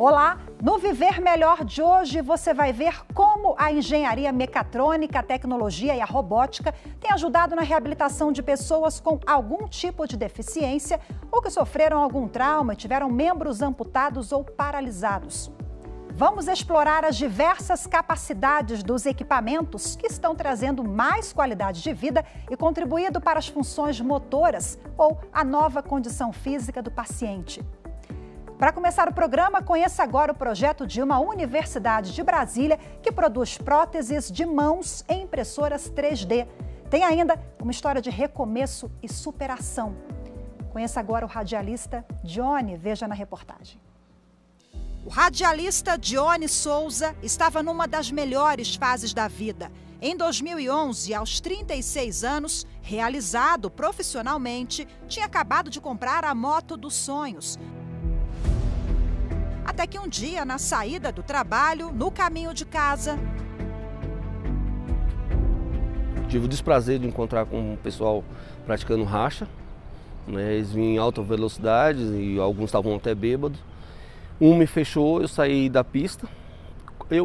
Olá! No Viver Melhor de hoje você vai ver como a engenharia mecatrônica, a tecnologia e a robótica têm ajudado na reabilitação de pessoas com algum tipo de deficiência ou que sofreram algum trauma e tiveram membros amputados ou paralisados. Vamos explorar as diversas capacidades dos equipamentos que estão trazendo mais qualidade de vida e contribuindo para as funções motoras ou a nova condição física do paciente. Para começar o programa, conheça agora o projeto de uma universidade de Brasília que produz próteses de mãos em impressoras 3D. Tem ainda uma história de recomeço e superação. Conheça agora o radialista Dione, veja na reportagem. O radialista Dione Souza estava numa das melhores fases da vida. Em 2011, aos 36 anos, realizado profissionalmente, tinha acabado de comprar a moto dos sonhos. Até que um dia, na saída do trabalho, no caminho de casa... Tive o desprazer de encontrar com o pessoal praticando racha. Eles vinham em alta velocidade e alguns estavam até bêbados. Um me fechou, eu saí da pista.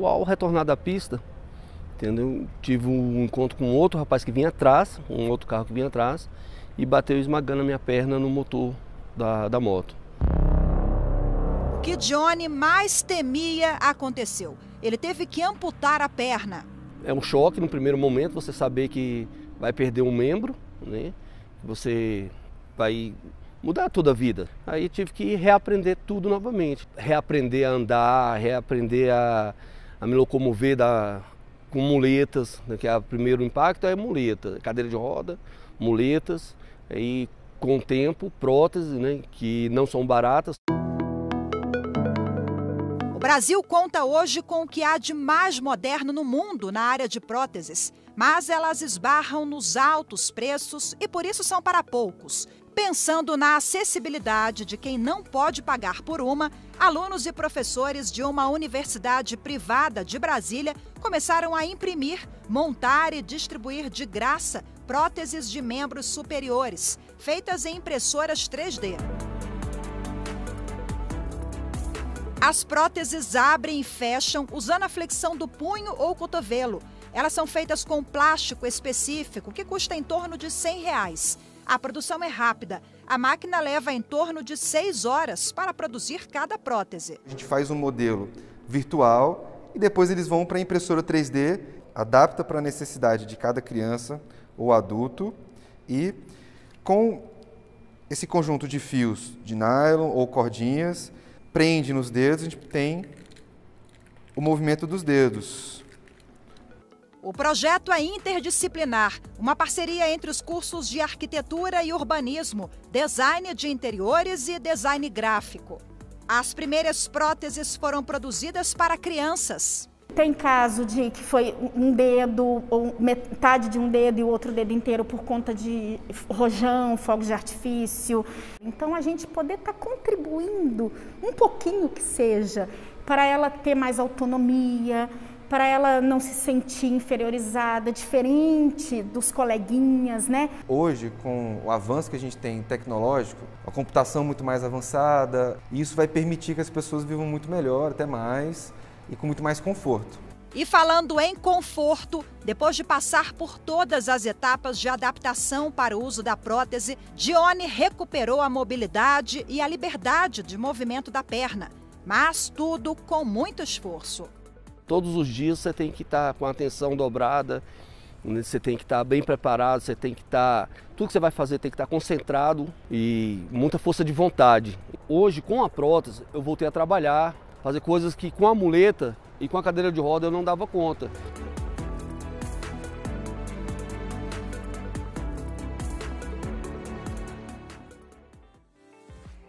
Ao retornar da pista, entendeu? Tive um encontro com outro rapaz que vinha atrás, um outro carro que vinha atrás, e bateu esmagando a minha perna no motor da moto. O que Dione mais temia aconteceu. Ele teve que amputar a perna. É um choque no primeiro momento, você saber que vai perder um membro, né? Você vai mudar toda a vida. Aí tive que reaprender tudo novamente. Reaprender a andar, reaprender a me locomover com muletas, né? Que é o primeiro impacto é muleta, cadeira de roda, muletas, aí com o tempo próteses, né? Que não são baratas. O Brasil conta hoje com o que há de mais moderno no mundo na área de próteses, mas elas esbarram nos altos preços e por isso são para poucos. Pensando na acessibilidade de quem não pode pagar por uma, alunos e professores de uma universidade privada de Brasília começaram a imprimir, montar e distribuir de graça próteses de membros superiores, feitas em impressoras 3D. As próteses abrem e fecham usando a flexão do punho ou cotovelo. Elas são feitas com plástico específico que custa em torno de R$100. A produção é rápida. A máquina leva em torno de 6 horas para produzir cada prótese. A gente faz um modelo virtual e depois eles vão para a impressora 3D, adapta para a necessidade de cada criança ou adulto e com esse conjunto de fios de nylon ou cordinhas, prende nos dedos, a gente tem o movimento dos dedos. O projeto é interdisciplinar, uma parceria entre os cursos de arquitetura e urbanismo, design de interiores e design gráfico. As primeiras próteses foram produzidas para crianças. Tem caso de que foi um dedo, ou metade de um dedo e o outro dedo inteiro por conta de rojão, fogos de artifício. Então a gente poder estar contribuindo um pouquinho que seja para ela ter mais autonomia, para ela não se sentir inferiorizada, diferente dos coleguinhas, né? Hoje, com o avanço que a gente tem tecnológico, a computação muito mais avançada, isso vai permitir que as pessoas vivam muito melhor, até mais, e com muito mais conforto. E falando em conforto, depois de passar por todas as etapas de adaptação para o uso da prótese, Dione recuperou a mobilidade e a liberdade de movimento da perna, mas tudo com muito esforço. Todos os dias você tem que estar com a atenção dobrada, você tem que estar bem preparado, você tem que estar... Tudo que você vai fazer tem que estar concentrado e muita força de vontade. Hoje, com a prótese, eu voltei a trabalhar, fazer coisas que com a muleta e com a cadeira de roda eu não dava conta.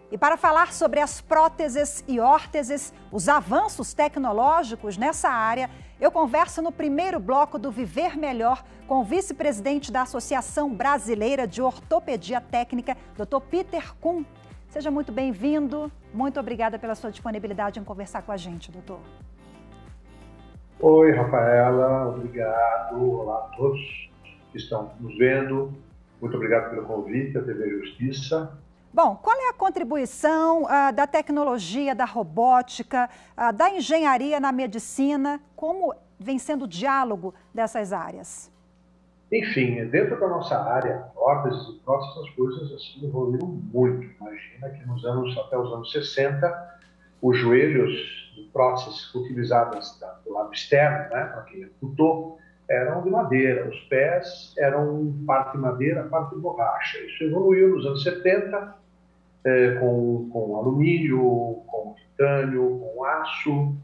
E para falar sobre as próteses e órteses, os avanços tecnológicos nessa área, eu converso no primeiro bloco do Viver Melhor com o vice-presidente da Associação Brasileira de Ortopedia Técnica, Dr. Peter Kuhn. Seja muito bem-vindo. Muito obrigada pela sua disponibilidade em conversar com a gente, doutor. Oi, Rafaela. Obrigado. Olá a todos que estão nos vendo. Muito obrigado pelo convite à TV Justiça. Bom, qual é a contribuição da tecnologia, da robótica, da engenharia na medicina? Como vem sendo o diálogo dessas áreas? Enfim, dentro da nossa área, órteses e próteses, as coisas assim evoluíram muito. Imagina que até os anos 60, os joelhos de próteses utilizadas do lado externo, né, para quem amputou, eram de madeira. Os pés eram parte madeira, parte borracha. Isso evoluiu nos anos 70, com alumínio, com titânio, com aço.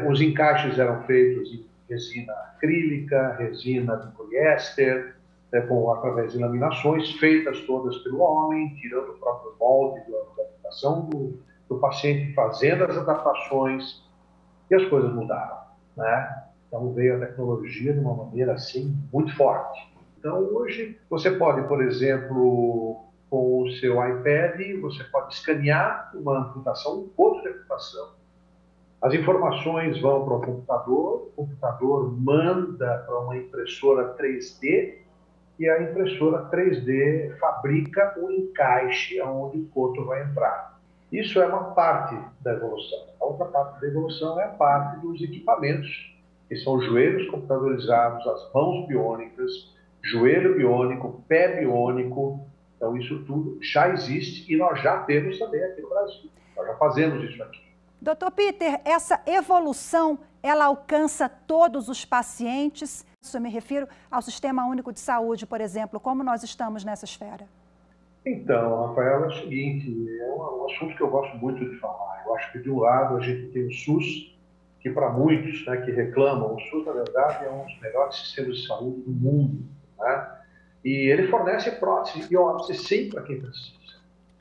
Os encaixes eram feitos em resina acrílica, resina de poliéster, através de laminações feitas todas pelo homem, tirando o próprio molde da adaptação do paciente, fazendo as adaptações, e as coisas mudaram, né? Então veio a tecnologia de uma maneira assim muito forte. Então hoje você pode, por exemplo, com o seu iPad, você pode escanear uma amputação, um ponto de amputação. As informações vão para o computador manda para uma impressora 3D e a impressora 3D fabrica um encaixe onde o coto vai entrar. Isso é uma parte da evolução. A outra parte da evolução é a parte dos equipamentos, que são os joelhos computadorizados, as mãos biônicas, joelho biônico, pé biônico. Então isso tudo já existe e nós já temos também aqui no Brasil. Nós já fazemos isso aqui. Doutor Peter, essa evolução, ela alcança todos os pacientes? Eu me refiro ao Sistema Único de Saúde, por exemplo. Como nós estamos nessa esfera? Então, Rafael, é o seguinte, é um assunto que eu gosto muito de falar. Eu acho que, de um lado, a gente tem o SUS, que para muitos, né, que reclamam, o SUS, na verdade, é um dos melhores sistemas de saúde do mundo, né? E ele fornece prótese e órtese sim para quem precisa.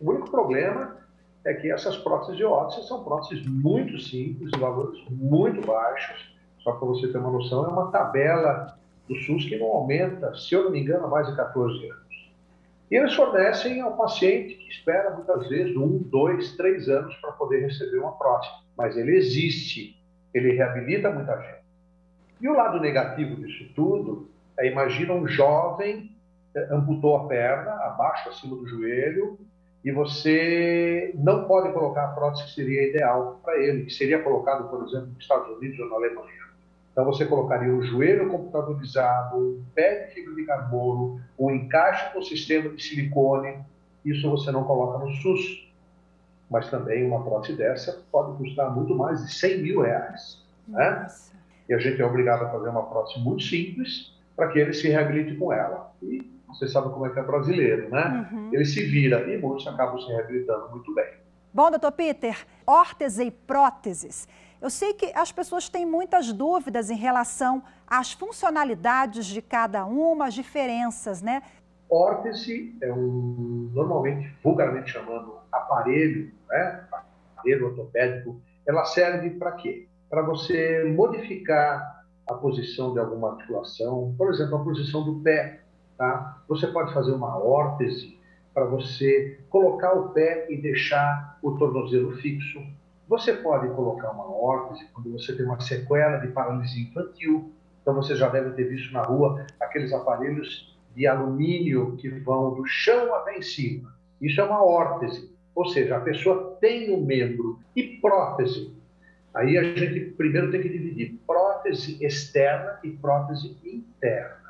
O único problema é que essas próteses de órtese são próteses muito simples, de valores muito baixos. Só para você ter uma noção, é uma tabela do SUS que não aumenta, se eu não me engano, há mais de 14 anos. E eles fornecem ao paciente que espera muitas vezes 1, 2, 3 anos para poder receber uma prótese. Mas ele existe, ele reabilita muita gente. E o lado negativo disso tudo é, imagina um jovem amputou a perna, abaixo, acima do joelho, e você não pode colocar a prótese que seria ideal para ele, que seria colocado, por exemplo, nos Estados Unidos ou na Alemanha. Então você colocaria um joelho computadorizado, um pé de fibra de carbono, um encaixe no sistema de silicone. Isso você não coloca no SUS. Mas também uma prótese dessa pode custar muito mais de 100 mil reais. Né? E a gente é obrigado a fazer uma prótese muito simples para que ele se reabilite com ela. E você sabe como é que é brasileiro, né? Uhum. Ele se vira e muitos acabam se reabilitando muito bem. Bom, doutor Peter, órtese e próteses. Eu sei que as pessoas têm muitas dúvidas em relação às funcionalidades de cada uma, as diferenças, né? Órtese é normalmente, vulgarmente chamando, aparelho, né? Aparelho ortopédico. Ela serve para quê? Para você modificar a posição de alguma articulação, por exemplo, a posição do pé. Tá? Você pode fazer uma órtese para você colocar o pé e deixar o tornozelo fixo. Você pode colocar uma órtese quando você tem uma sequela de paralisia infantil. Então você já deve ter visto na rua aqueles aparelhos de alumínio que vão do chão até em cima. Isso é uma órtese. Ou seja, a pessoa tem um membro. E prótese? Aí a gente primeiro tem que dividir prótese externa e prótese interna.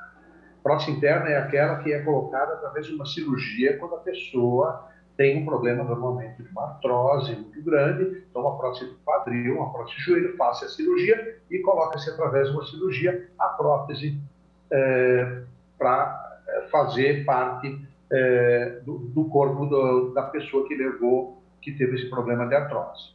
Prótese interna é aquela que é colocada através de uma cirurgia quando a pessoa tem um problema normalmente de uma artrose muito grande, então uma prótese do quadril, uma prótese de joelho, faz a cirurgia e coloca-se através de uma cirurgia a prótese para fazer parte do corpo da pessoa que teve esse problema de artrose.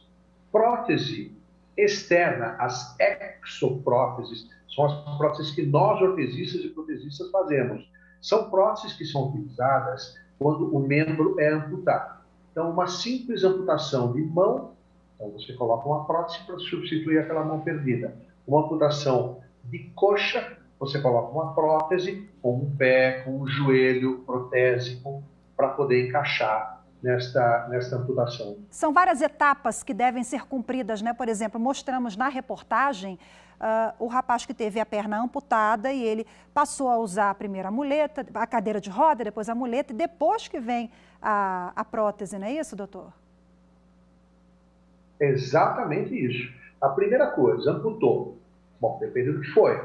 Prótese externa, as exopróteses, são as próteses que nós, ortesistas e protesistas, fazemos. São próteses que são utilizadas quando o membro é amputado. Então, uma simples amputação de mão, então você coloca uma prótese para substituir aquela mão perdida. Uma amputação de coxa, você coloca uma prótese com um pé, com um joelho protésico, para poder encaixar nesta amputação. São várias etapas que devem ser cumpridas, né? Por exemplo, mostramos na reportagem o rapaz que teve a perna amputada e ele passou a usar primeiro a muleta, a cadeira de roda, depois a muleta, e depois que vem a prótese, não é isso, doutor? Exatamente isso. A primeira coisa, amputou. Bom, depende do que foi.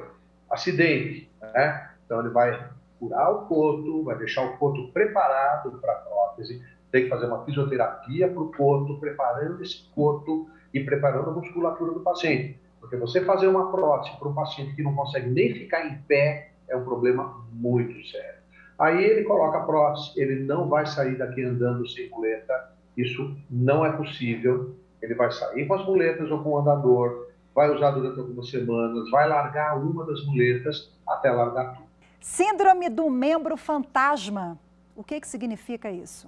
Acidente, né? Então ele vai curar o coto, vai deixar o coto preparado para a prótese, tem que fazer uma fisioterapia para o coto, preparando esse coto e preparando a musculatura do paciente. Porque você fazer uma prótese para um paciente que não consegue nem ficar em pé é um problema muito sério. Aí ele coloca a prótese, ele não vai sair daqui andando sem muleta, isso não é possível. Ele vai sair com as muletas ou com o andador, vai usar durante algumas semanas, vai largar uma das muletas até largar tudo. Síndrome do membro fantasma, o que significa isso?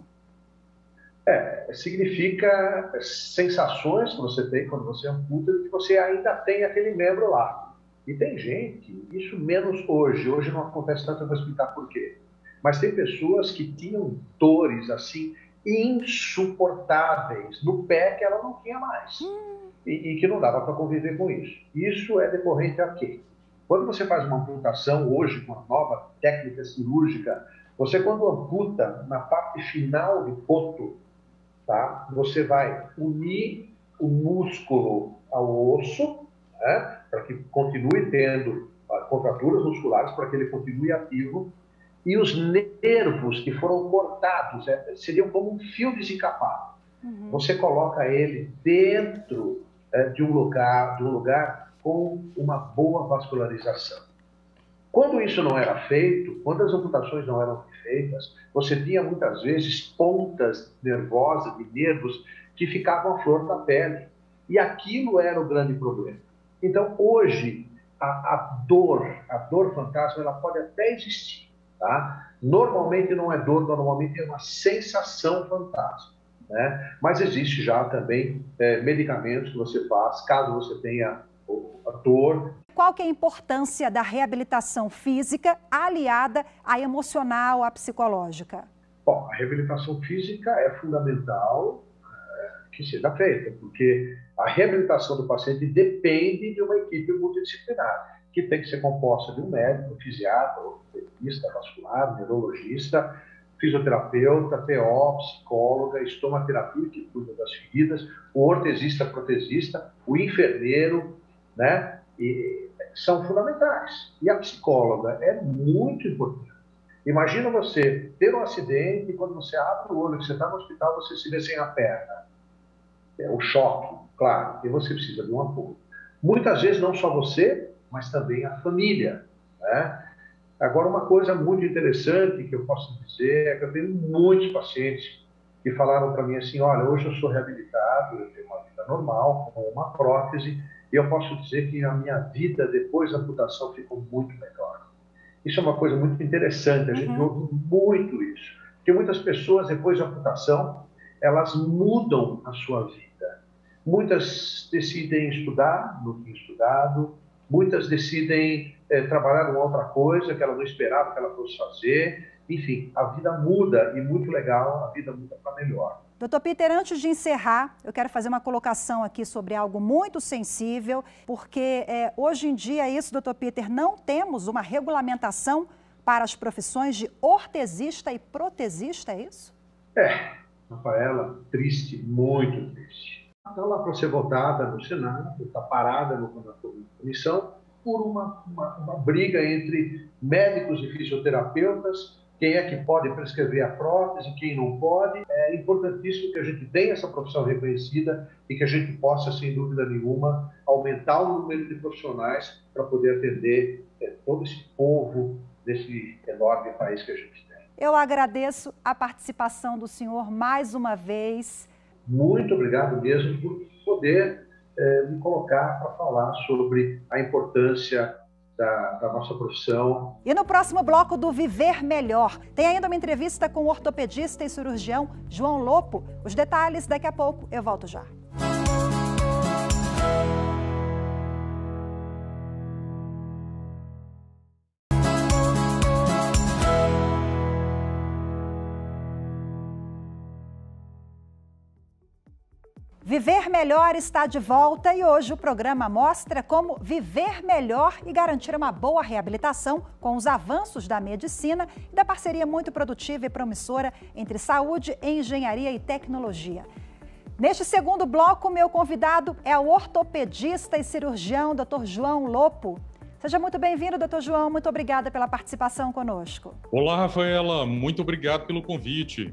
Significa sensações que você tem quando você amputa de que você ainda tem aquele membro lá. E tem gente, isso menos hoje não acontece tanto, eu vou explicar por quê. Mas tem pessoas que tinham dores assim insuportáveis no pé que ela não tinha mais e que não dava para conviver com isso. Isso é decorrente a quê? Quando você faz uma amputação hoje com uma nova técnica cirúrgica, você quando amputa na parte final do coto, tá? Você vai unir o músculo ao osso, né? Para que continue tendo contraturas musculares, para que ele continue ativo. E os nervos que foram cortados seriam como um fio desencapado. Você coloca ele dentro de um lugar com uma boa vascularização. Quando isso não era feito, quando as amputações não eram feitas, você tinha muitas vezes pontas nervosas de nervos que ficavam à flor da pele. E aquilo era o grande problema. Então, hoje, a dor fantasma, ela pode até existir. Tá? Normalmente não é dor, normalmente é uma sensação fantasma, né? Mas existe já também medicamentos que você faz, caso você tenha a dor. Qual que é a importância da reabilitação física aliada à emocional, à psicológica? Bom, a reabilitação física é fundamental que seja feita, porque a reabilitação do paciente depende de uma equipe multidisciplinar, que tem que ser composta de um médico, fisiatra, ortopedista, vascular, neurologista, fisioterapeuta, TO, psicóloga, estomaterapia, que cuida das feridas, o ortesista, protesista, o enfermeiro, né? E são fundamentais. E a psicóloga é muito importante. Imagina você ter um acidente e quando você abre o olho, que você está no hospital, você se vê sem a perna. É o choque, claro, e você precisa de um apoio. Muitas vezes não só você, mas também a família, né? Agora, uma coisa muito interessante que eu posso dizer é que eu tenho muitos pacientes que falaram para mim assim, olha, hoje eu sou reabilitado, eu tenho uma vida normal, com uma prótese, e eu posso dizer que a minha vida depois da amputação ficou muito melhor. Isso é uma coisa muito interessante, a gente ouve muito isso, porque muitas pessoas depois da amputação, elas mudam a sua vida. Muitas decidem estudar, não tinham estudado, muitas decidem trabalhar em outra coisa que ela não esperava que ela fosse fazer. Enfim, a vida muda e muito legal, a vida muda para melhor. Doutor Peter, antes de encerrar, eu quero fazer uma colocação aqui sobre algo muito sensível, porque hoje em dia doutor Peter, não temos uma regulamentação para as profissões de ortesista e protesista, é isso? Rafaela, triste, muito triste. Está lá para ser votada no Senado, está parada na comissão por uma briga entre médicos e fisioterapeutas, quem é que pode prescrever a prótese, quem não pode. É importantíssimo que a gente tenha essa profissão reconhecida e que a gente possa, sem dúvida nenhuma, aumentar o número de profissionais para poder atender todo esse povo desse enorme país que a gente tem. Eu agradeço a participação do senhor mais uma vez. Muito obrigado mesmo por poder me colocar para falar sobre a importância da nossa profissão. E no próximo bloco do Viver Melhor, tem ainda uma entrevista com o ortopedista e cirurgião João Lopo. Os detalhes daqui a pouco, eu volto já. Viver Melhor está de volta e hoje o programa mostra como viver melhor e garantir uma boa reabilitação com os avanços da medicina e da parceria muito produtiva e promissora entre saúde, engenharia e tecnologia. Neste segundo bloco, meu convidado é o ortopedista e cirurgião Dr. João Lopo. Seja muito bem-vindo, Dr. João. Muito obrigada pela participação conosco. Olá, Rafaela. Muito obrigado pelo convite.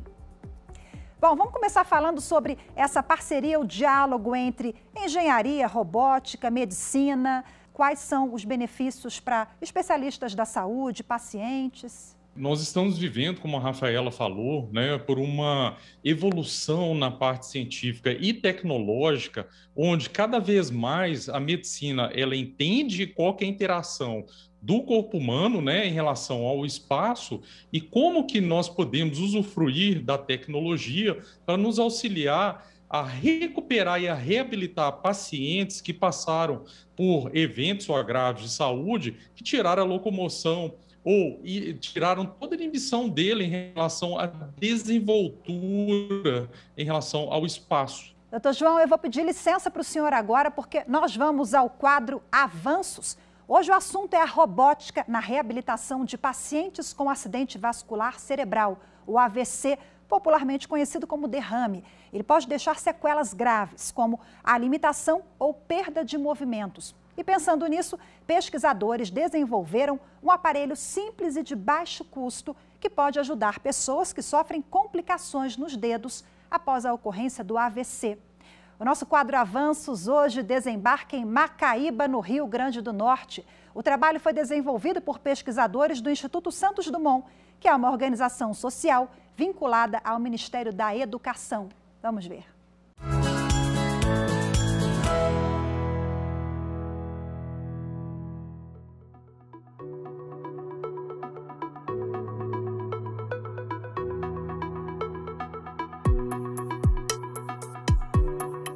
Bom, vamos começar falando sobre essa parceria, o diálogo entre engenharia, robótica, medicina. Quais são os benefícios para especialistas da saúde, pacientes? Nós estamos vivendo, como a Rafaela falou, por uma evolução na parte científica e tecnológica, onde cada vez mais a medicina ela entende qual que é a interação do corpo humano, em relação ao espaço e como que nós podemos usufruir da tecnologia para nos auxiliar a recuperar e a reabilitar pacientes que passaram por eventos ou agravos de saúde que tiraram a locomoção ou tiraram toda a inibição dele em relação à desenvoltura, em relação ao espaço. Doutor João, eu vou pedir licença para o senhor agora, porque nós vamos ao quadro Avanços. Hoje o assunto é a robótica na reabilitação de pacientes com acidente vascular cerebral, o AVC, popularmente conhecido como derrame. Ele pode deixar sequelas graves, como a limitação ou perda de movimentos. E pensando nisso, pesquisadores desenvolveram um aparelho simples e de baixo custo que pode ajudar pessoas que sofrem complicações nos dedos após a ocorrência do AVC. O nosso quadro Avanços hoje desembarca em Macaíba, no Rio Grande do Norte. O trabalho foi desenvolvido por pesquisadores do Instituto Santos Dumont, que é uma organização social vinculada ao Ministério da Educação. Vamos ver.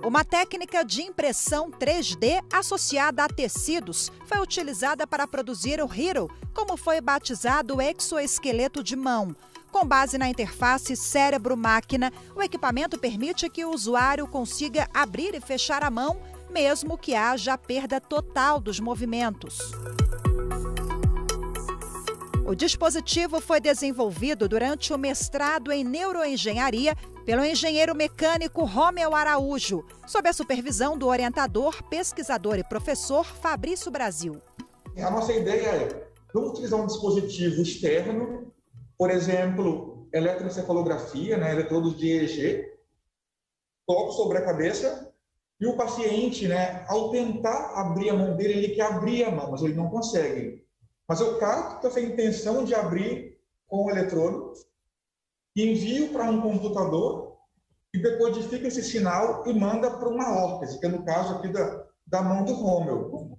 Uma técnica de impressão 3D associada a tecidos foi utilizada para produzir o Hero, como foi batizado o exoesqueleto de mão. Com base na interface cérebro-máquina, o equipamento permite que o usuário consiga abrir e fechar a mão, mesmo que haja a perda total dos movimentos. O dispositivo foi desenvolvido durante o mestrado em neuroengenharia pelo engenheiro mecânico Romeu Araújo, sob a supervisão do orientador, pesquisador e professor Fabrício Brasil. A nossa ideia é, vamos utilizar um dispositivo externo, por exemplo, eletroencefalografia, eletrodos de EEG, coloco sobre a cabeça e o paciente, ao tentar abrir a mão dele, ele quer abrir a mão, mas ele não consegue. Mas eu capto essa intenção de abrir com o eletrodo, envio para um computador e decodifica esse sinal e manda para uma órtese, que é no caso aqui da mão do Romeu.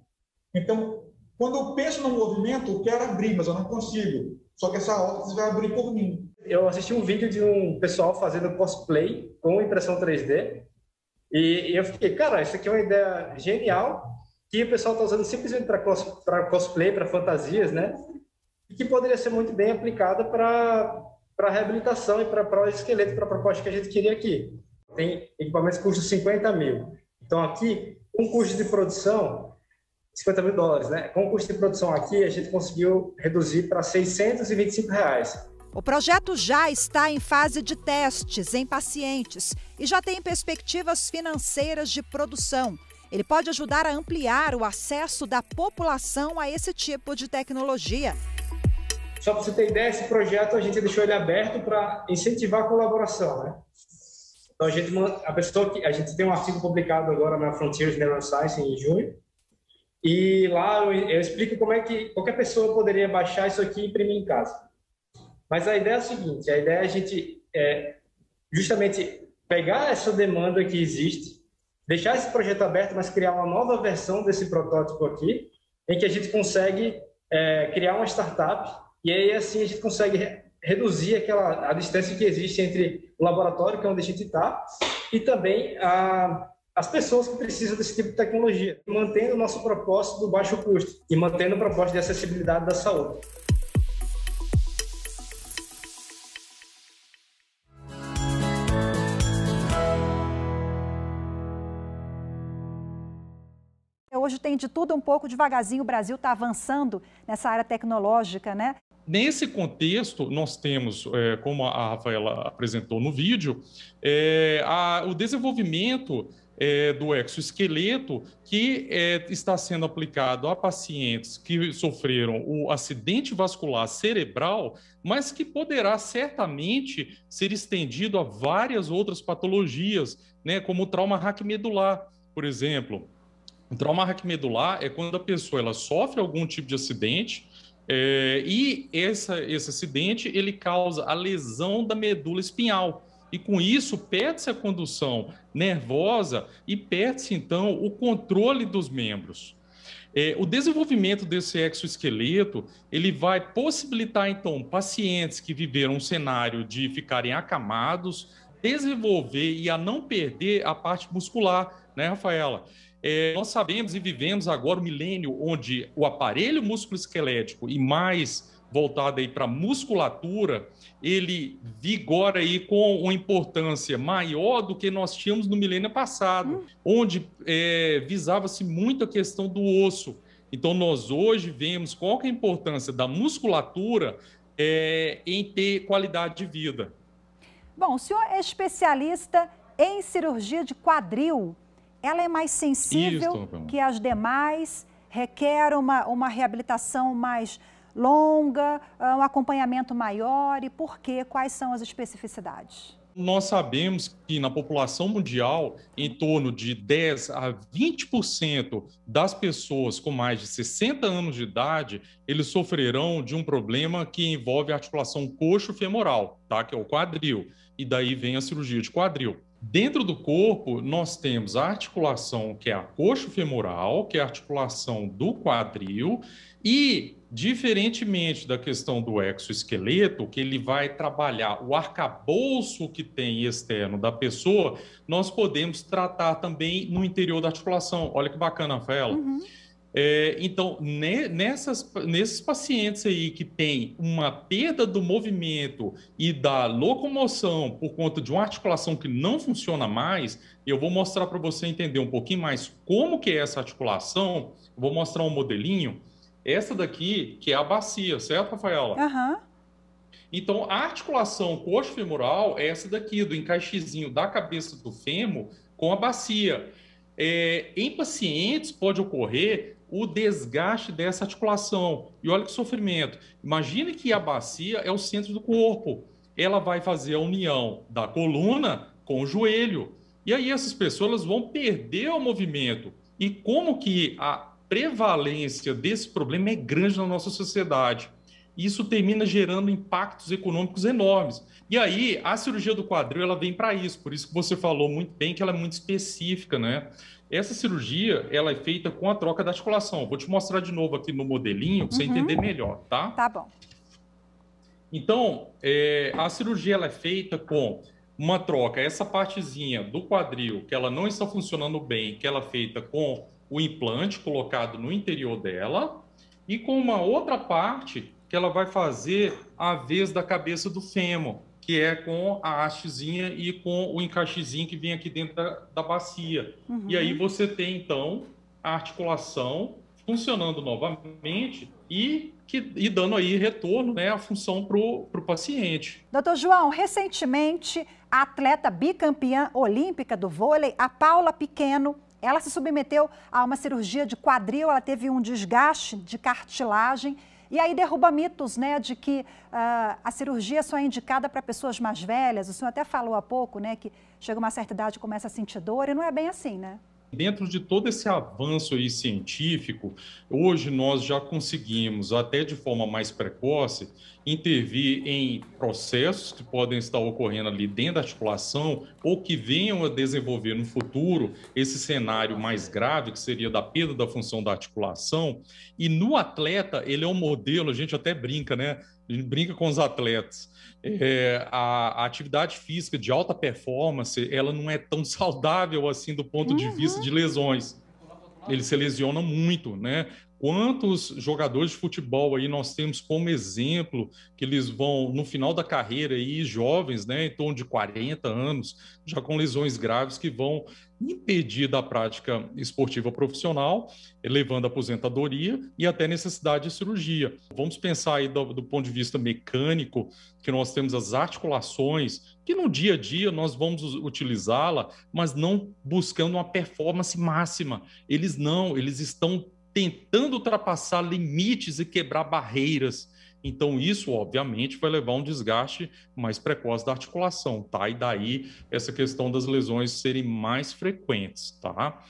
Então, quando eu penso no movimento, eu quero abrir, mas eu não consigo. Só que essa órtese vai abrir por mim. Eu assisti um vídeo de um pessoal fazendo cosplay com impressão 3D e eu fiquei, cara, isso aqui é uma ideia genial que o pessoal está usando simplesmente para cosplay, para fantasias, e que poderia ser muito bem aplicada para reabilitação e para o esqueleto, para a proposta que a gente queria aqui. Tem equipamentos que custam 50 mil. Então, aqui, com custo de produção, 50 mil dólares, Com o custo de produção aqui, a gente conseguiu reduzir para R$625. O projeto já está em fase de testes em pacientes e já tem perspectivas financeiras de produção. Ele pode ajudar a ampliar o acesso da população a esse tipo de tecnologia. Só para você ter ideia, esse projeto a gente deixou ele aberto para incentivar a colaboração, Então a gente tem um artigo publicado agora na Frontiers Neuroscience em junho, e lá eu explico como é que qualquer pessoa poderia baixar isso aqui e imprimir em casa. Mas a ideia é a seguinte: a ideia é a gente justamente pegar essa demanda que existe, deixar esse projeto aberto, mas criar uma nova versão desse protótipo aqui, em que a gente consegue criar uma startup. E aí, assim, a gente consegue reduzir a distância que existe entre o laboratório, que é onde a gente está, e também as pessoas que precisam desse tipo de tecnologia, mantendo o nosso propósito do baixo custo e mantendo o propósito de acessibilidade da saúde. Hoje tem de tudo um pouco, devagarzinho o Brasil está avançando nessa área tecnológica, né? Nesse contexto, nós temos, como a Rafaela apresentou no vídeo, o desenvolvimento do exoesqueleto que está sendo aplicado a pacientes que sofreram o acidente vascular cerebral, mas que poderá certamente ser estendido a várias outras patologias, né, como o trauma raquimedular, por exemplo. O trauma raquimedular é quando a pessoa ela sofre algum tipo de acidente, e esse acidente ele causa a lesão da medula espinhal. E com isso, perde-se a condução nervosa e perde-se, então, o controle dos membros. O desenvolvimento desse exoesqueleto ele vai possibilitar, então, pacientes que viveram um cenário de ficarem acamados, desenvolver e a não perder a parte muscular, né, Rafaela? Nós sabemos e vivemos agora o milênio onde o aparelho musculoesquelético e mais voltado aí para a musculatura, ele vigora aí com uma importância maior do que nós tínhamos no milênio passado, onde visava-se muito a questão do osso. Então, nós hoje vemos qual que é a importância da musculatura em ter qualidade de vida. Bom, o senhor é especialista em cirurgia de quadril. Ela é mais sensível que as demais, requer uma reabilitação mais longa, um acompanhamento maior e por quê? Quais são as especificidades? Nós sabemos que na população mundial, em torno de 10 a 20% das pessoas com mais de 60 anos de idade, eles sofrerão de um problema que envolve a articulação coxo-femoral, tá? Que é o quadril, e daí vem a cirurgia de quadril. Dentro do corpo, nós temos a articulação, que é a coxo-femoral, que é a articulação do quadril, e, diferentemente da questão do exoesqueleto, que ele vai trabalhar o arcabouço que tem externo da pessoa, nós podemos tratar também no interior da articulação. Olha que bacana, Rafaela. Então, nesses pacientes aí que têm uma perda do movimento e da locomoção por conta de uma articulação que não funciona mais, eu vou mostrar para você entender um pouquinho mais como que é essa articulação. Eu vou mostrar um modelinho. Essa daqui, que é a bacia, certo, Rafaela? Então, a articulação coxo-femoral é essa daqui, do encaixezinho da cabeça do fêmur com a bacia. Em pacientes pode ocorrer o desgaste dessa articulação. E olha que sofrimento. Imagine que a bacia é o centro do corpo. Ela vai fazer a união da coluna com o joelho. E aí essas pessoas vão perder o movimento. E como que a prevalência desse problema é grande na nossa sociedade. Isso termina gerando impactos econômicos enormes. E aí, a cirurgia do quadril, ela vem para isso. Por isso que você falou muito bem que ela é muito específica, né? Essa cirurgia, ela é feita com a troca da articulação. Vou te mostrar de novo aqui no modelinho, para você entender melhor, tá? Tá bom. Então, a cirurgia, ela é feita com uma troca, essa partezinha do quadril, que ela não está funcionando bem, que ela é feita com o implante colocado no interior dela, e com uma outra parte que ela vai fazer a vez da cabeça do fêmur, que é com a hastezinha e com o encaixezinho que vem aqui dentro da bacia. E aí você tem, então, a articulação funcionando novamente e dando aí retorno, né, à função para o paciente. Doutor João, recentemente, a atleta bicampeã olímpica do vôlei, a Paula Pequeno, ela se submeteu a uma cirurgia de quadril, ela teve um desgaste de cartilagem e aí derruba mitos, né, de que a cirurgia só é indicada para pessoas mais velhas. O senhor até falou há pouco, né, que chega uma certa idade e começa a sentir dor e não é bem assim, né? Dentro de todo esse avanço aí científico, hoje nós já conseguimos, até de forma mais precoce, intervir em processos que podem estar ocorrendo ali dentro da articulação ou que venham a desenvolver no futuro esse cenário mais grave, que seria da perda da função da articulação. E no atleta, ele é um modelo, a gente até brinca, né? A gente brinca com os atletas. A atividade física de alta performance, ela não é tão saudável assim do ponto de vista de lesões. Eles se lesionam muito, né? Quantos jogadores de futebol aí nós temos como exemplo que eles vão, no final da carreira, aí, jovens, né, em torno de 40 anos, já com lesões graves que vão impedir da prática esportiva profissional, levando à aposentadoria e até necessidade de cirurgia. Vamos pensar aí do ponto de vista mecânico, que nós temos as articulações, que no dia a dia nós vamos utilizá-la, mas não buscando uma performance máxima. Eles estão tentando ultrapassar limites e quebrar barreiras. Então, isso, obviamente, vai levar a um desgaste mais precoce da articulação, tá? E daí, essa questão das lesões serem mais frequentes, tá?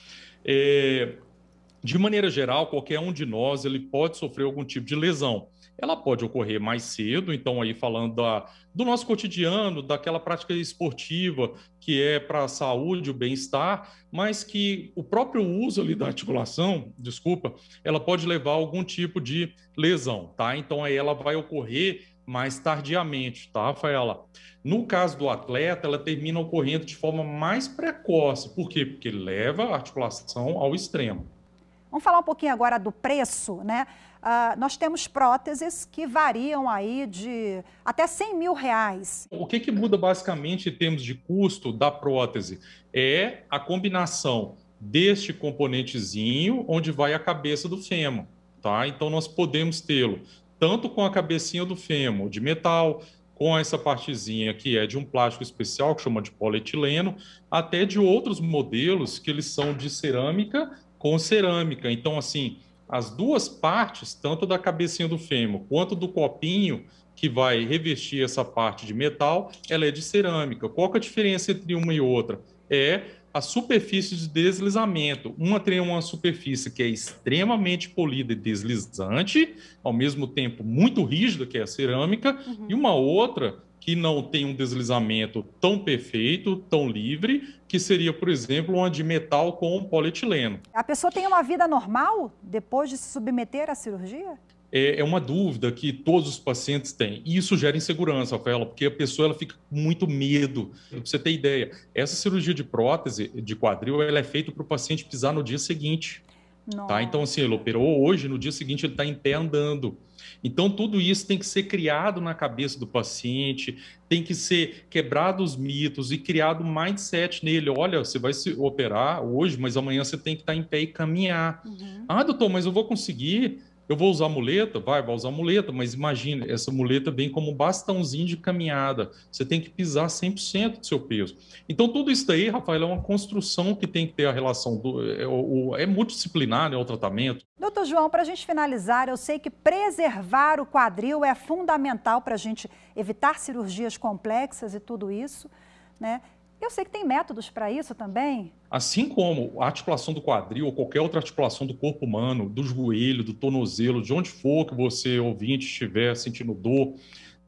De maneira geral, qualquer um de nós, ele pode sofrer algum tipo de lesão. Ela pode ocorrer mais cedo, então aí falando do nosso cotidiano, daquela prática esportiva que é para a saúde, o bem-estar, mas que o próprio uso ali da articulação, ela pode levar a algum tipo de lesão, tá? Então aí ela vai ocorrer mais tardiamente, tá, Rafaela? No caso do atleta, ela termina ocorrendo de forma mais precoce. Por quê? Porque leva a articulação ao extremo. Vamos falar um pouquinho agora do preço, né? Nós temos próteses que variam aí de até R$100 mil. O que muda basicamente em termos de custo da prótese? É a combinação deste componentezinho onde vai a cabeça do fêmur, tá? Então nós podemos tê-lo tanto com a cabecinha do fêmur de metal, com essa partezinha que é de um plástico especial, que chama de polietileno, até de outros modelos que eles são de cerâmica com cerâmica. Então, assim, as duas partes, tanto da cabecinha do fêmur quanto do copinho, que vai revestir essa parte de metal, ela é de cerâmica. Qual que é a diferença entre uma e outra? É a superfície de deslizamento. Uma tem uma superfície que é extremamente polida e deslizante, ao mesmo tempo muito rígida, que é a cerâmica, e uma outra que não tem um deslizamento tão perfeito, tão livre, que seria, por exemplo, uma de metal com polietileno. A pessoa tem uma vida normal depois de se submeter à cirurgia? É uma dúvida que todos os pacientes têm. E isso gera insegurança, Rafaela, porque a pessoa ela fica com muito medo. Pra você ter ideia, essa cirurgia de prótese de quadril ela é feita para o paciente pisar no dia seguinte. Tá? Então, assim, ele operou hoje, no dia seguinte ele está em pé andando. Então, tudo isso tem que ser criado na cabeça do paciente, tem que ser quebrado os mitos e criado um mindset nele. Olha, você vai se operar hoje, mas amanhã você tem que estar em pé e caminhar. Ah, doutor, mas eu vou conseguir... Eu vou usar muleta? Vai usar muleta, mas imagine, essa muleta vem como um bastãozinho de caminhada. Você tem que pisar 100% do seu peso. Então, tudo isso daí, Rafael, é uma construção que tem que ter a relação é multidisciplinar, né, o tratamento. Doutor João, para a gente finalizar, eu sei que preservar o quadril é fundamental para a gente evitar cirurgias complexas e tudo isso, né? Eu sei que tem métodos para isso também. Assim como a articulação do quadril ou qualquer outra articulação do corpo humano, do joelho, do tornozelo, de onde for que você, ouvinte, estiver sentindo dor,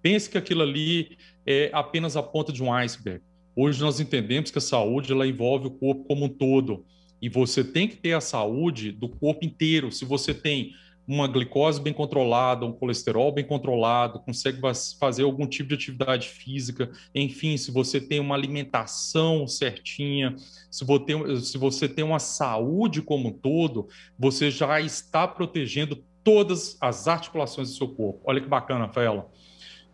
pense que aquilo ali é apenas a ponta de um iceberg. Hoje nós entendemos que a saúde ela envolve o corpo como um todo. E você tem que ter a saúde do corpo inteiro. Se você tem uma glicose bem controlada, um colesterol bem controlado, consegue fazer algum tipo de atividade física, enfim, se você tem uma alimentação certinha, se você tem uma saúde como um todo, você já está protegendo todas as articulações do seu corpo. Olha que bacana, Rafaela.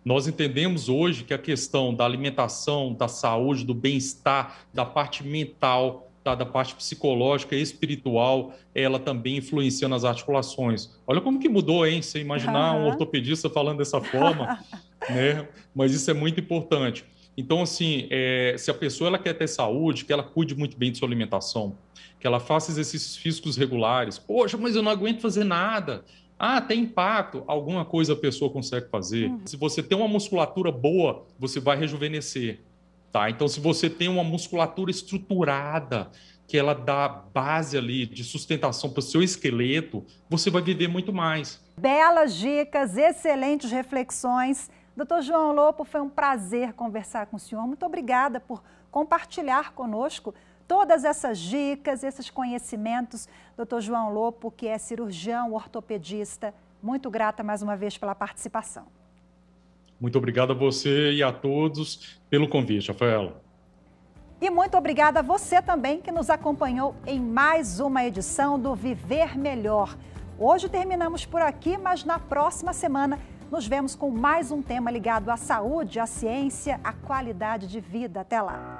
Nós entendemos hoje que a questão da alimentação, da saúde, do bem-estar, da parte mental, da parte psicológica e espiritual, ela também influencia nas articulações. Olha como que mudou, hein? Você imaginar um ortopedista falando dessa forma, né? Mas isso é muito importante. Então, assim, se a pessoa ela quer ter saúde, que ela cuide muito bem de sua alimentação, que ela faça exercícios físicos regulares. Poxa, mas eu não aguento fazer nada. Ah, tem impacto. Alguma coisa a pessoa consegue fazer. Se você tem uma musculatura boa, você vai rejuvenescer. Tá? Então, se você tem uma musculatura estruturada, que ela dá base ali de sustentação para o seu esqueleto, você vai viver muito mais. Belas dicas, excelentes reflexões. Doutor João Lopo, foi um prazer conversar com o senhor. Muito obrigada por compartilhar conosco todas essas dicas, esses conhecimentos. Doutor João Lopo, que é cirurgião ortopedista, muito grata mais uma vez pela participação. Muito obrigado a você e a todos pelo convite, Rafaela. E muito obrigada a você também que nos acompanhou em mais uma edição do Viver Melhor. Hoje terminamos por aqui, mas na próxima semana nos vemos com mais um tema ligado à saúde, à ciência, à qualidade de vida. Até lá!